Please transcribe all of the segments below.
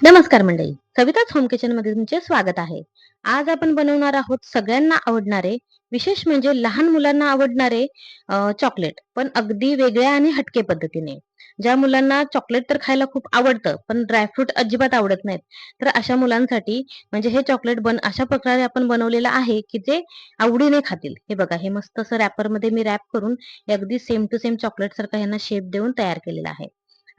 नमस्कार मंडळी, सविताच home kitchen मध्ये तुमचे स्वागत आहे. आज आपण बनवणार आहोत सगळ्यांना आवडणारे, विशेष म्हणजे लहान मुलांना आवडणारे चॉकलेट, पण अगदी वेगळ्या आणि हटके पद्धतीने. ज्या मुलांना चॉकलेट तर खायला खूप आवडतं, पण ड्रायफ्रूट अजिबात आवडत नाहीत. तर अशा मुलांसाठी म्हणजे हे चॉकलेट अशा प्रकारे आपण बनवलेलं आहे, की ते आवडीने खातील. हे बघा, हे मस्त असं रॅपरमध्ये मी रॅप करून हे अगदी सेम टू सेम चॉकलेट सारखं ह्यांना शेप देऊन तयार केलेलं आहे.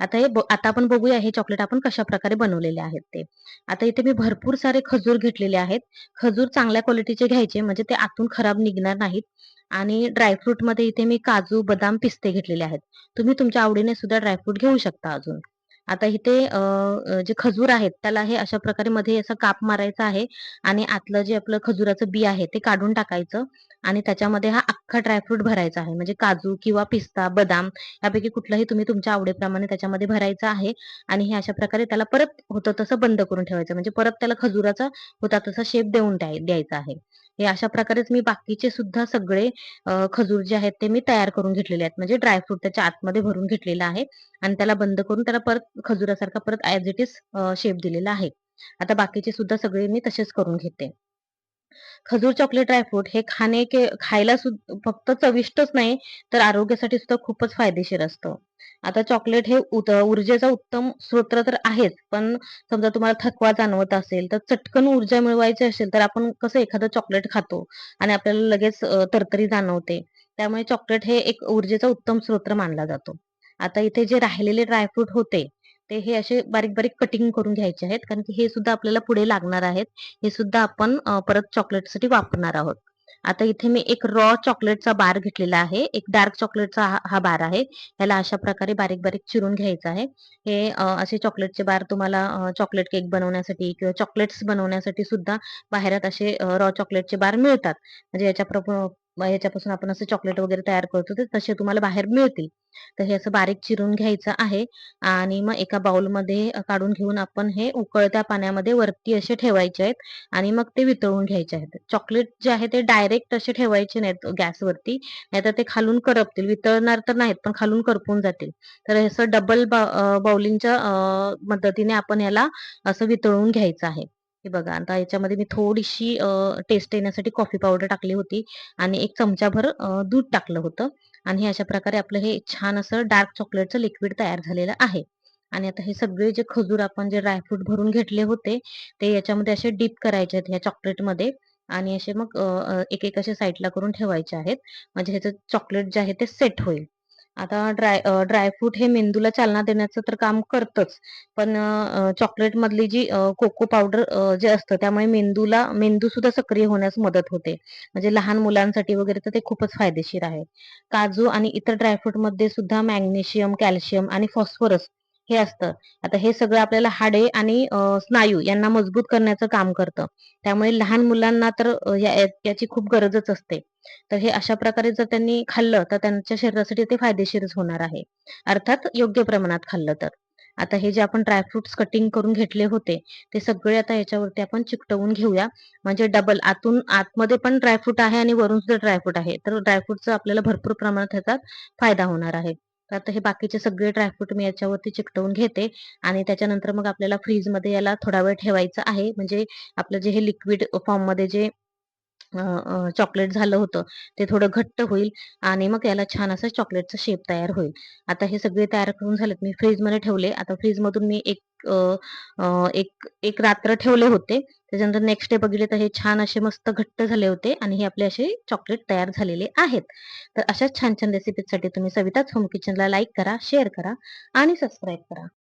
आता आपण बघूया हे चॉकलेट आपण कशाप्रकारे बनवलेले आहेत ते. आता इथे मी भरपूर सारे खजूर घेतलेले आहेत. खजूर चांगल्या क्वालिटीचे घ्यायचे म्हणजे ते आतून खराब निघणार नाहीत. आणि ड्रायफ्रूटमध्ये इथे मी काजू, बदाम, पिस्ते घेतलेले आहेत. तुम्ही तुमच्या आवडीने सुद्धा ड्रायफ्रूट घेऊ शकता अजून. आता इथे जे खजूर आहेत त्याला हे अशा प्रकारे मध्ये असा काप मारायचा आहे आणि आतलं जे आपलं खजुराचं बी आहे ते काढून टाकायचं आणि त्याच्यामध्ये हा अख्खा ड्रायफ्रूट भरायचा आहे. म्हणजे काजू किंवा पिस्ता, बदाम यापैकी कुठलाही तुम्ही तुमच्या आवडीप्रमाणे त्याच्यामध्ये भरायचं आहे आणि हे अशा प्रकारे त्याला परत होतं तसं बंद करून ठेवायचं. म्हणजे परत त्याला खजुराचा होता तसा शेप देऊन द्यायचा आहे. हे अशा प्रकारेच मी बाकीचे सुद्धा सगळे खजूर जे आहेत ते मी तयार करून घेतलेले आहेत. म्हणजे ड्रायफ्रूट त्याच्या आतमध्ये भरून घेतलेला आहे आणि त्याला बंद करून त्याला परत खजुरासारखा परत ॲज इट इज शेप दिलेला आहे. आता बाकीचे सुद्धा सगळे मी तसेच करून घेते. खजूर चॉकलेट ड्रायफ्रूट हे खायला फक्त चविष्टच नाही, तर आरोग्यासाठी सुद्धा खूपच फायदेशीर असतं. आता चॉकलेट हे ऊर्जेचा उत्तम स्रोत तर आहेच, पण समजा तुम्हाला थकवा जाणवत असेल, तर चटकन ऊर्जा मिळवायची असेल, तर आपण कसं एखादं चॉकलेट खातो आणि आपल्याला लगेच तरतरी जाणवते. त्यामुळे चॉकलेट हे एक ऊर्जेचा उत्तम स्रोत मानला जातो. आता इथे जे राहिलेले ड्रायफ्रूट होते, ते हे असे बारीक-बारीक कटिंग करून घ्यायचे आहेत, कारण की हे सुद्धा आपल्याला पुढे लागणार आहेत. हे सुद्धा आपण परत चॉकलेटसाठी वापरणार आहोत. आता इथे मी एक चॉकलेटचा बार घेतलेला आहे. एक डार्क चॉकलेटचा हा हा बार आहे. ह्याला अशा प्रकारे बारीक-बारीक चिरून घ्यायचं आहे. हे असे चॉकलेटचे बार तुम्हाला चॉकलेट केक बनवण्यासाठी किंवा चॉकलेट्स बनवण्यासाठी सुद्धा बाहेरात असे चॉकलेटचे बार मिळतात. म्हणजे याच्यापासून आपण असं चॉकलेट वगैरे तयार करतो, तर तसे तुम्हाला बाहेर मिळतील. तर हे असं बारीक चिरून घ्यायचं आहे आणि मग एका बाउलमध्ये काढून घेऊन आपण हे उकळत्या पाण्यामध्ये वरती असे ठेवायचे आहेत आणि मग ते वितळून घ्यायचे आहेत. चॉकलेट जे आहे ते डायरेक्ट असे ठेवायचे नाहीत गॅसवरती, नाहीतर ते खालून करपतील. वितळणार तर नाहीत, पण खालून करपून जातील. तर हे असं डबल बाउलिंगच्या मदतीने आपण याला असं वितळून घ्यायचं आहे. हे बघा, आता याच्यामध्ये मी थोडीशी टेस्ट येण्यासाठी कॉफी पावडर टाकली होती आणि 1 चमचाभर दूध टाकलं होतं आणि हे अशा प्रकारे आपलं हे छान असं डार्क चॉकलेटचं लिक्विड तयार झालेलं आहे. आणि आता हे सगळे जे खजूर आपण जे ड्रायफ्रूट भरून घेतले होते, ते याच्यामध्ये असे डीप करायचे आहेत ह्या चॉकलेटमध्ये आणि असे मग एक-एक असे साइडला करून ठेवायचे आहेत. म्हणजे ह्याचं चॉकलेट जे आहे ते सेट होईल. आता ड्रायफ्रूट हे मेंदूला चालना देण्याचं तर काम करतंच. पण चॉकलेटमधली जी कोको पावडर जे असतं त्यामुळे मेंदूसुद्धा सक्रिय होण्यास मदत होते. म्हणजे लहान मुलांसाठी वगैरे तर ते खूपच फायदेशीर आहे. काजू आणि इतर ड्रायफ्रूटमध्ये सुद्धा मॅग्नेशियम, कॅल्शियम आणि फॉस्फरस हे असतं. आता हे सगळं आपल्याला हाडे आणि स्नायू यांना मजबूत करण्याचं काम करतं. त्यामुळे लहान मुलांना तर याची खूप गरजच असते. तर हे अशा प्रकारे जर त्यांनी खाल्लं, तर त्यांच्या शरीरासाठी ते फायदेशीरच होणार आहे. अर्थात योग्य प्रमाणात खाल्लं तर. आता हे जे आपण ड्रायफ्रुट्स कटिंग करून घेतले होते, ते सगळे आता याच्यावरती आपण चिकटवून घेऊया. म्हणजे डबल आतमध्ये पण ड्रायफ्रूट आहे आणि वरून सुद्धा ड्रायफ्रूट आहे. तर ड्रायफ्रूटचा आपल्याला भरपूर प्रमाणात ह्याचा फायदा होणार आहे. तर आता हे बाकीचे सगळे ड्रायफ्रूट मी याच्यावरती चिकटवून घेते आणि त्याच्यानंतर मग आपल्याला फ्रीजमध्ये याला थोडा वेळ ठेवायचं आहे. म्हणजे आपलं जे हे लिक्विड फॉर्ममध्ये जे चॉकलेट झालं होतं, ते थोडं घट्ट होईल आणि मग याला छान असं चॉकलेटचा शेप तयार होईल. आता हे सगळे तयार करून झालेत. मी फ्रीजमध्ये ठेवले. आता फ्रीजमधून मी अ, अ, एक एक रात्र ठेवले होते. त्याच्यानंतर नेक्स्ट डे बघितले तर हे छान असे मस्त घट्ट झाले होते आणि हे आपले असे चॉकलेट तयार झालेले आहेत. तर अशाच छान-छान रेसिपीजसाठी तुम्ही सविताच होम किचनला लाईक करा, शेअर करा आणि सबस्क्राईब करा.